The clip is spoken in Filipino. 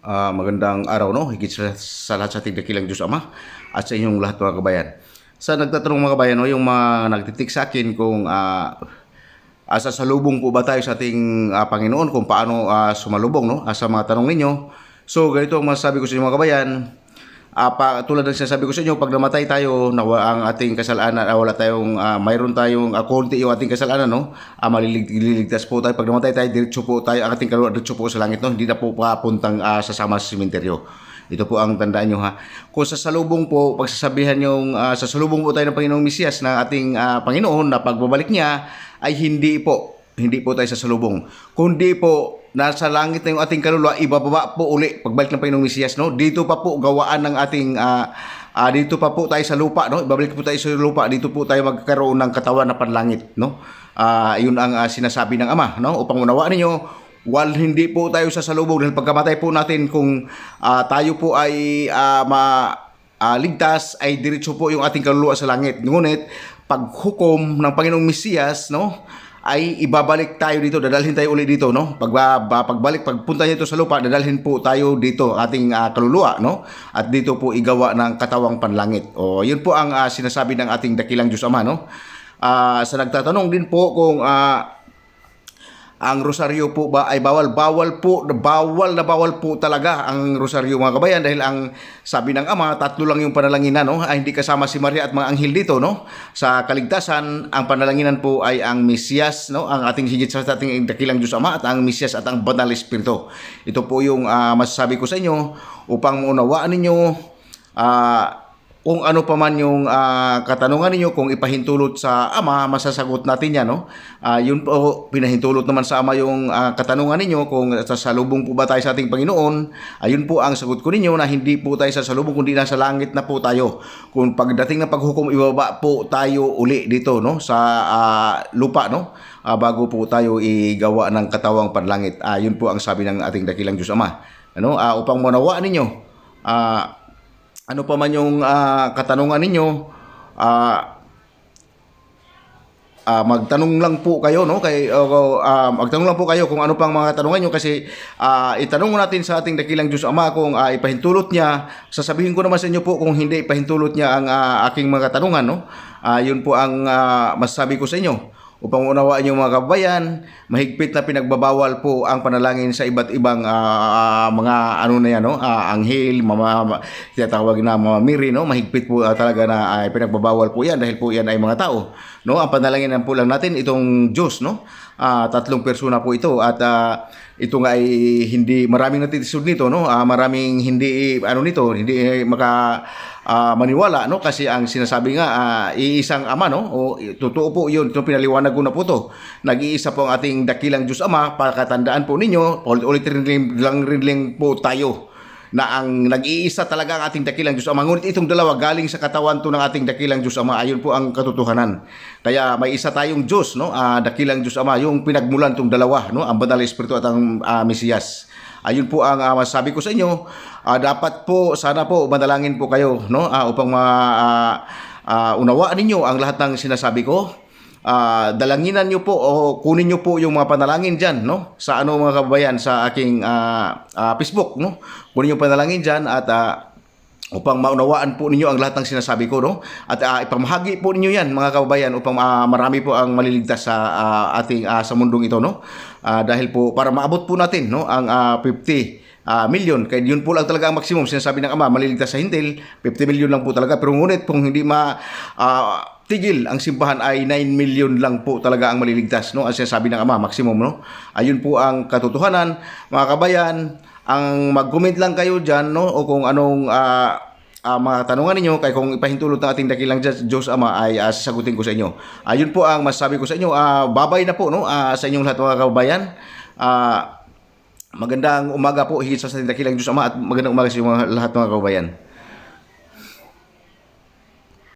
Magandang araw, no? Higit sa lahat sa ating dakilang Diyos Ama at sa inyong lahat mga kabayan. Sa nagtatanong mga kabayan, no, yung mga nagtitik sa akin kung sasalubong po ba tayo sa ating Panginoon, kung paano sumalubong, no? Sa mga tanong ninyo. So, ganito ang masasabi ko sa inyo mga kabayan. Tulad ng sinasabi ko sa inyo, pag namatay tayo, ang ating kasalanan, wala tayong, mayroon tayong konti yung ating kasalanan, no? Maliligtas po tayo. Pag namatay tayo, diretso po tayo, ang ating kaluluwa diretso po sa langit, no? Hindi na po papuntang sasama sa sementeryo. Ito po ang tandaan nyo, ha. Kung sasalubong po, pagsasabihan yung sasalubong po tayo ng Panginoong Mesiyas, ng ating Panginoon, na pagbabalik niya, ay hindi po tayo sasalubong. Kundi po, nasa langit na yung ating kaluluwa, ibababa po uli pagbalik ng Panginoong Mesiyas, no? Dito pa po gawaan ng ating dito pa po tayo sa lupa, no? Ibabalik po tayo sa lupa, dito po tayo magkaroon ng katawan na panlangit, no? Yun ang sinasabi ng Ama, no? Upang unawaan ninyo, hindi po tayo sasalubong dahil pagkamatay po natin, kung tayo po ay ligtas, ay diretso po yung ating kaluluwa sa langit. Ngunit paghukom ng Panginoong Mesiyas, no, ay ibabalik tayo dito, dadalhin tayo ulit dito, no? Pagpunta niya ito sa lupa, dadalhin po tayo dito, ating kaluluwa, no? At dito po igawa ng katawang panlangit. O, yun po ang sinasabi ng ating dakilang Diyos Ama, no? Sa nagtatanong din po kung ang rosaryo po ba ay bawal na bawal po talaga ang rosaryo mga kabayan, dahil ang sabi ng Ama, tatlo lang yung panalanginan, no? Ay hindi kasama si Maria at mga anghel dito, no? Sa kaligtasan, ang panalanginan po ay ang Mesiyas, no? Ang ating higit sa ating dakilang Diyos Ama at ang Mesiyas at ang Banal Espiritu. Ito po yung masasabi ko sa inyo upang maunawaan ninyo kung ano pa man yung katanungan ninyo, kung ipahintulot sa Ama, masasagot natin yan, no? Yun po, pinahintulot naman sa Ama yung katanungan ninyo, kung sasalubong po ba tayo sa ating Panginoon. Ayun po ang sagot ko ninyo, na hindi po tayo sasalubong, kundi nasa langit na po tayo. Kung pagdating ng paghukom, ibaba po tayo uli dito, no? Sa lupa, no? Bago po tayo igawa ng katawang panlangit. Yun po ang sabi ng ating dakilang Diyos Ama. Ano? Upang manawaan ninyo, ano pa man yung katanungan ninyo, magtanong lang po kayo, no? Magtanong lang po kayo kung ano pang mga katanungan nyo, kasi itanong natin sa ating dakilang Diyos Ama kung ipahintulot niya. Sasabihin ko naman sa inyo po kung hindi ipahintulot niya ang aking mga katanungan, no? Yun po ang masasabi ko sa inyo. Upang unawaan yung mga kabayan, mahigpit na pinagbabawal po ang panalangin sa iba't ibang mga ano na yan, no? Anghel, tinatawag na Mama Mary, no? Mahigpit po talaga na pinagbabawal po yan, dahil po yan ay mga tao, no? Ang panalangin po lang natin itong Diyos, no? Tatlong persona po ito, at ito nga ay hindi maraming natitisod nito, no? Maraming hindi hindi maniwala, no? Kasi ang sinasabi nga iisang Ama, no? Totoo po 'yun. Ito pinaliwanag ko na po to. Nag-iisa po ang ating dakilang Diyos Ama. Pakatandaan po ninyo, ulit-ulit lang po tayo, na ang nag-iisa talaga ang ating dakilang Diyos Ama. Ngunit itong dalawa galing sa katawan to ng ating dakilang Diyos Ama. Ayun po ang katotohanan. Kaya may isa tayong Diyos, no? Dakilang Diyos Ama, yung pinagmulan tong dalawa, no? Ang Banal Espiritu at ang Mesiyas. Ayun po ang masasabi ko sa inyo. Dapat po, sana po, manalangin po kayo, no? Upang unawaan ninyo ang lahat ng sinasabi ko. Dalanginan nyo po o kunin nyo po yung mga panalangin dyan, no? Sa mga kababayan, sa aking Facebook, no? Kunin yung panalangin dyan, at upang maunawaan po ninyo ang lahat ng sinasabi ko, no? At ipamahagi po ninyo yan mga kababayan, upang marami po ang maliligtas sa ating sa mundong ito, no? Dahil po para maabot po natin, no, ang 50 million, kaya yun po lang talaga ang maximum. Sinasabi ng Ama, maliligtas sa hintil 50 million lang po talaga. Pero ngunit kung hindi tigil ang simbahan, ay 9 million lang po talaga ang maliligtas, no? Ang sinasabi ng Ama, maximum, no? Ayun po ang katotohanan mga kabayan. Ang mag-comment lang kayo dyan, no? O kung anong mga tanungan ninyo, kaya kung ipahintulot ng ating dakilang Diyos Ama, ay sasagutin ko sa inyo. Ayun po ang masasabi ko sa inyo. Babay na po, no? Sa inyong lahat mga kababayan. Magandang umaga po higit sa ating dakilang Diyos Ama, at magandang umaga sa inyong lahat mga kababayan.